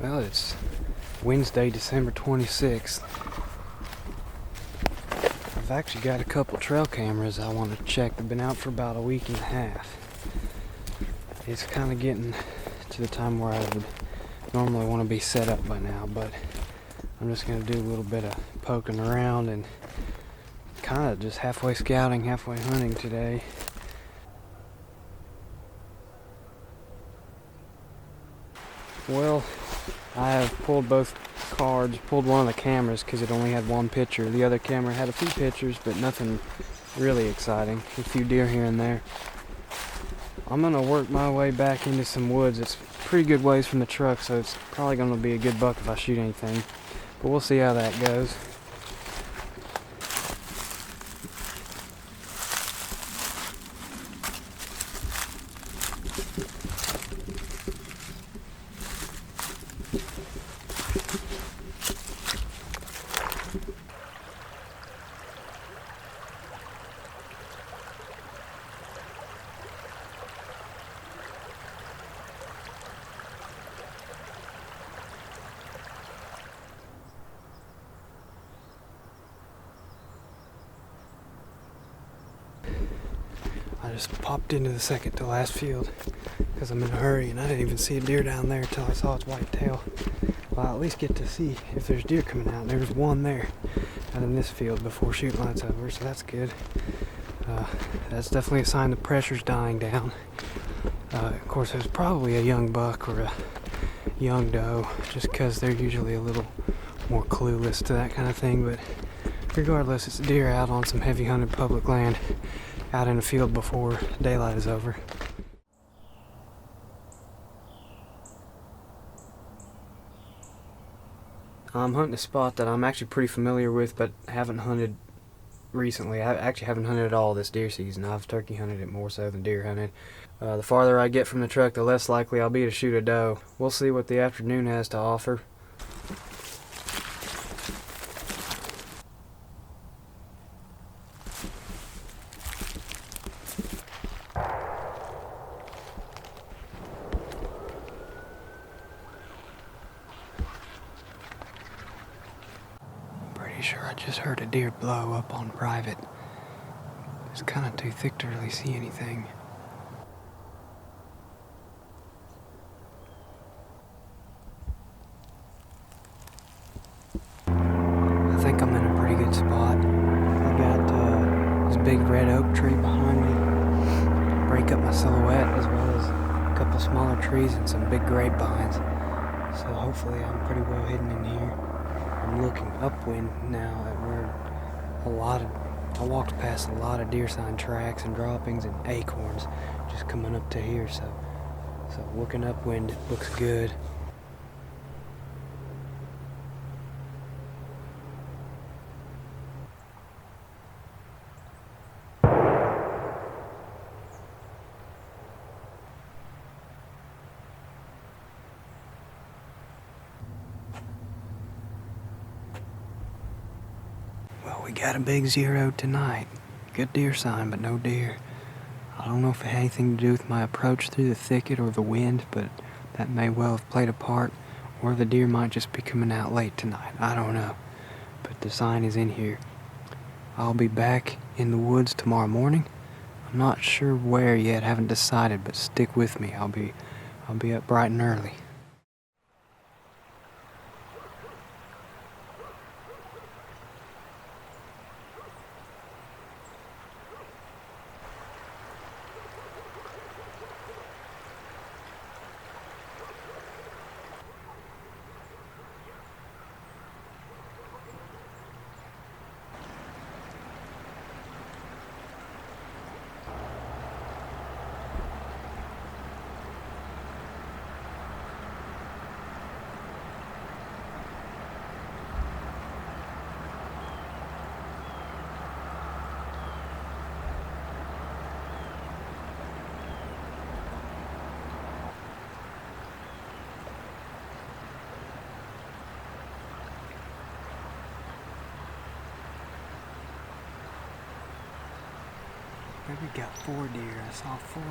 Well, it's Wednesday, December 26th. I've actually got a couple trail cameras I want to check. They've been out for about a week and a half. It's kind of getting to the time where I would normally want to be set up by now, but I'm just going to do a little bit of poking around and kind of just halfway scouting, halfway hunting today. Well, I have pulled both cards, pulled one of the cameras because it only had one picture. The other camera had a few pictures, but nothing really exciting. A few deer here and there. I'm going to work my way back into some woods. It's pretty good ways from the truck, so it's probably going to be a good buck if I shoot anything. But we'll see how that goes. I just popped into the second to last field because I'm in a hurry, and I didn't even see a deer down there until I saw its whitetail. Well, I'll at least get to see if there's deer coming out. There's one there out in this field before shoot light's over, so that's good. That's definitely a sign the pressure's dying down. Of course, there's probably a young buck or a young doe, just because they're usually a little more clueless to that kind of thing, but regardless, it's a deer out on some heavy hunted public land out in the field before daylight is over. I'm hunting a spot that I'm actually pretty familiar with, but haven't hunted recently. I actually haven't hunted at all this deer season. I've turkey hunted it more so than deer hunted. The farther I get from the truck, the less likely I'll be to shoot a doe. We'll see what the afternoon has to offer. Pretty sure I just heard a deer blow up on private. It's kind of too thick to really see anything. I think I'm in a pretty good spot. I got this big red oak tree behind me, break up my silhouette, as well as a couple smaller trees and some big grapevines. So hopefully I'm pretty well hidden in here. I'm looking upwind now at where I walked past a lot of deer sign tracks and droppings and acorns just coming up to here, so looking upwind, it looks good. Well, we got a big 0 tonight. Good deer sign, but no deer. I don't know if it had anything to do with my approach through the thicket or the wind, but that may well have played a part, or the deer might just be coming out late tonight. I don't know. But the sign is in here. I'll be back in the woods tomorrow morning. I'm not sure where yet, haven't decided, but stick with me. I'll be up bright and early. Maybe got 4 deer. I saw 4.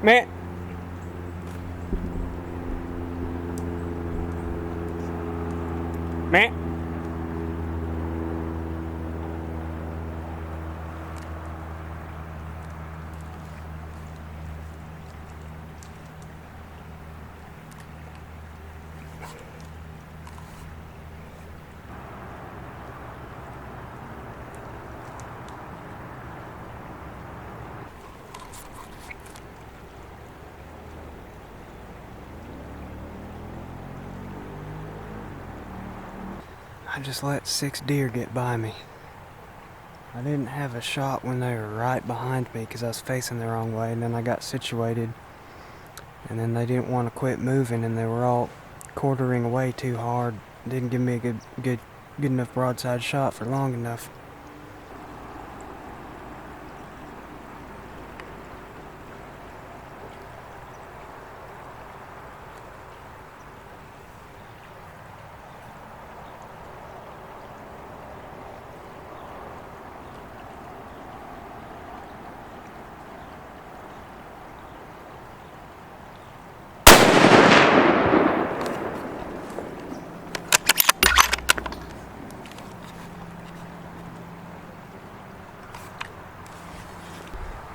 Man. Man. I just let 6 deer get by me. I didn't have a shot when they were right behind me because I was facing the wrong way, and then I got situated, and then they didn't want to quit moving, and they were all quartering away too hard. Didn't give me a good enough broadside shot for long enough.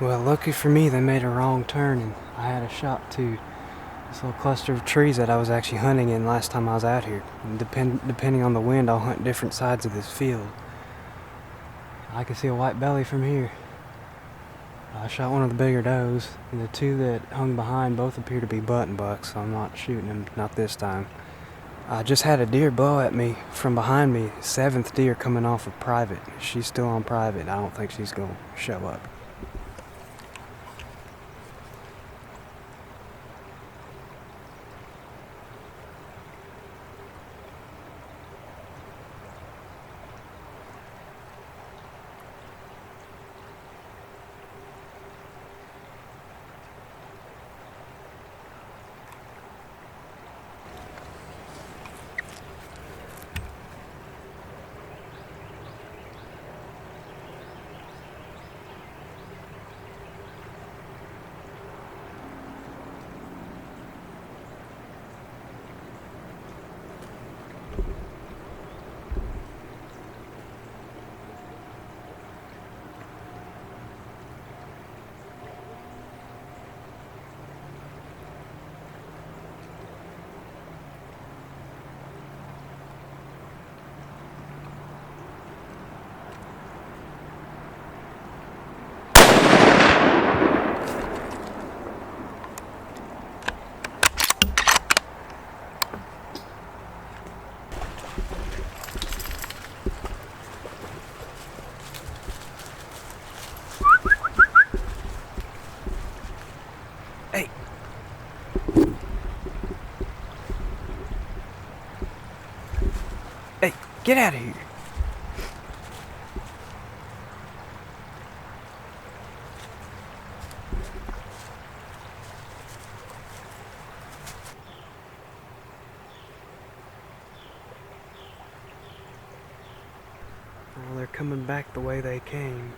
Well, lucky for me, they made a wrong turn, and I had a shot to this little cluster of trees that I was actually hunting in last time I was out here. And depending on the wind, I'll hunt different sides of this field. I can see a white belly from here. I shot one of the bigger does, and the 2 that hung behind both appear to be button bucks, so I'm not shooting them, not this time. I just had a deer blow at me from behind me, 7th deer coming off of private. She's still on private. I don't think she's going to show up. Hey! Hey, get out of here! Well, they're coming back the way they came.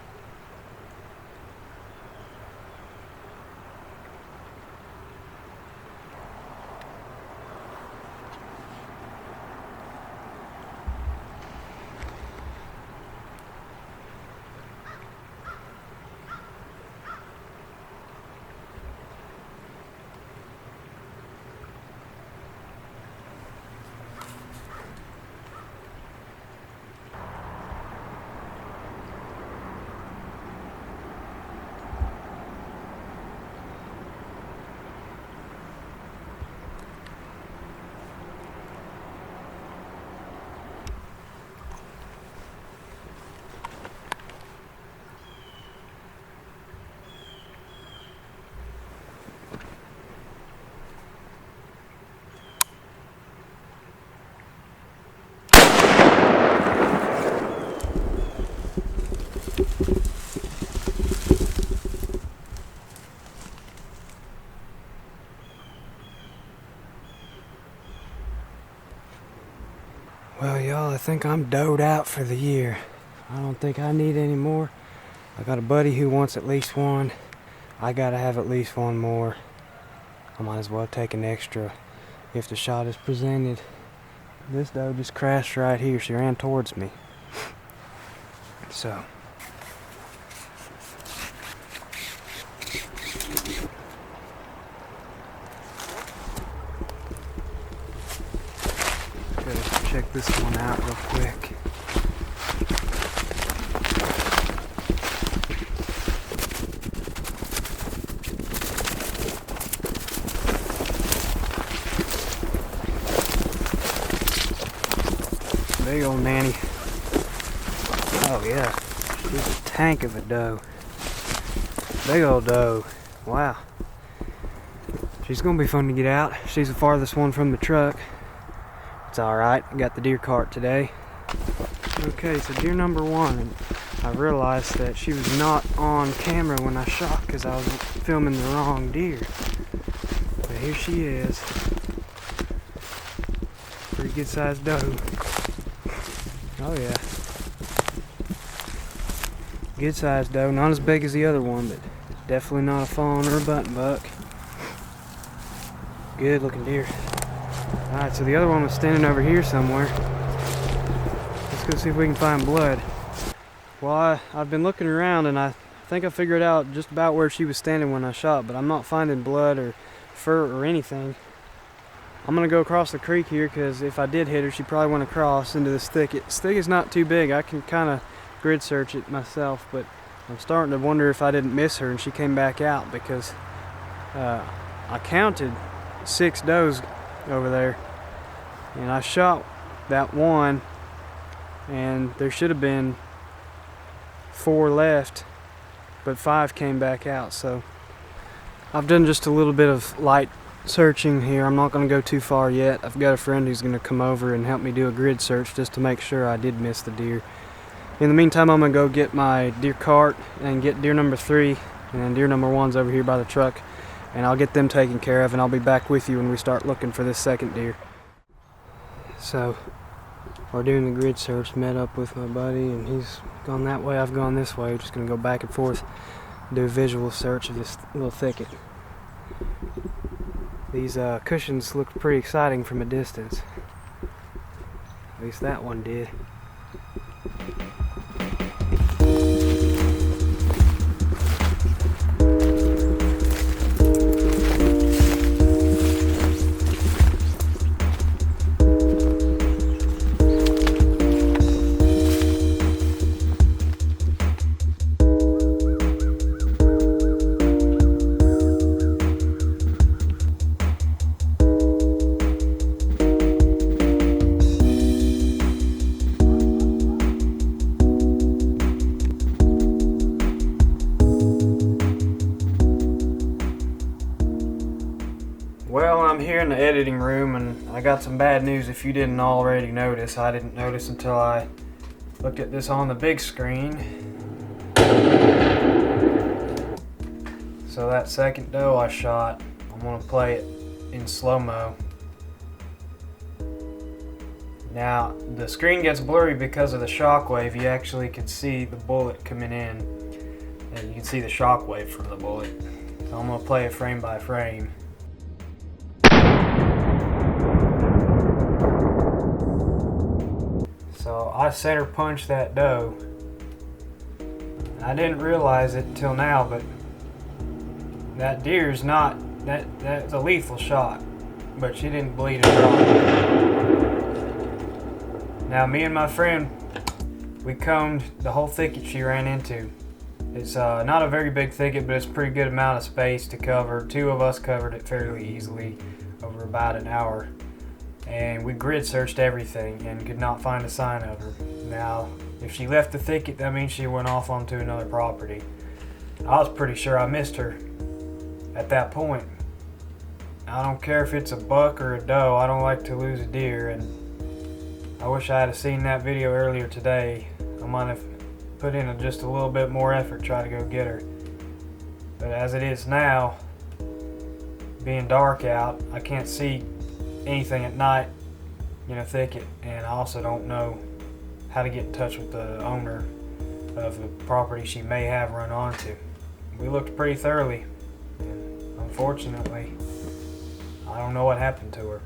Well, y'all, I think I'm doed out for the year. I don't think I need any more. I got a buddy who wants at least one. I gotta have at least one more. I might as well take an extra if the shot is presented. This doe just crashed right here. She ran towards me. So gotta check this one out real quick. Big old nanny. Oh yeah, she's a tank of a doe. Big old doe. Wow. She's gonna be fun to get out. She's the farthest one from the truck. It's alright, I got the deer cart today. Okay, so deer number one. I realized that she was not on camera when I shot because I was filming the wrong deer. But here she is. Pretty good sized doe. Oh yeah. Good sized doe, not as big as the other one, but definitely not a fawn or a button buck. Good looking deer. Alright, so the other one was standing over here somewhere. Let's go see if we can find blood. Well, I've been looking around and I think I figured out just about where she was standing when I shot, but I'm not finding blood or fur or anything. I'm gonna go across the creek here because if I did hit her, she probably went across into this thicket. This thicket's not too big. I can kind of grid search it myself, but I'm starting to wonder if I didn't miss her and she came back out because I counted 6 does over there and I shot that one and there should have been 4 left, but 5 came back out. So I've done just a little bit of light searching here. I'm not going to go too far yet. I've got a friend who's going to come over and help me do a grid search just to make sure I did miss the deer. In the meantime, I'm going to go get my deer cart and get deer number 3, and then deer number 1's over here by the truck, and I'll get them taken care of, and I'll be back with you when we start looking for this second deer. So we're doing the grid search. Met up with my buddy and he's gone that way, I've gone this way. We're just going to go back and forth, do a visual search of this little thicket. These cushions look pretty exciting from a distance. At least that one did. Well, I'm here in the editing room and I got some bad news if you didn't already notice. I didn't notice until I looked at this on the big screen. So that second doe I shot, I'm going to play it in slow-mo. Now, the screen gets blurry because of the shockwave. You actually can see the bullet coming in and you can see the shockwave from the bullet. So I'm going to play it frame by frame. So I center punched that doe. I didn't realize it till now, but that deer's not, that's a lethal shot, but she didn't bleed at all. Now me and my friend, we combed the whole thicket she ran into. It's not a very big thicket, but it's a pretty good amount of space to cover. 2 of us covered it fairly easily over about an hour. And we grid searched everything and could not find a sign of her. Now, if she left the thicket, that means she went off onto another property. I was pretty sure I missed her at that point. I don't care if it's a buck or a doe, I don't like to lose a deer, and I wish I had seen that video earlier today. I might have put in just a little bit more effort to try to go get her. But as it is now, being dark out, I can't see anything at night in a thicket, and I also don't know how to get in touch with the owner of the property she may have run onto. we looked pretty thoroughly, and unfortunately, I don't know what happened to her.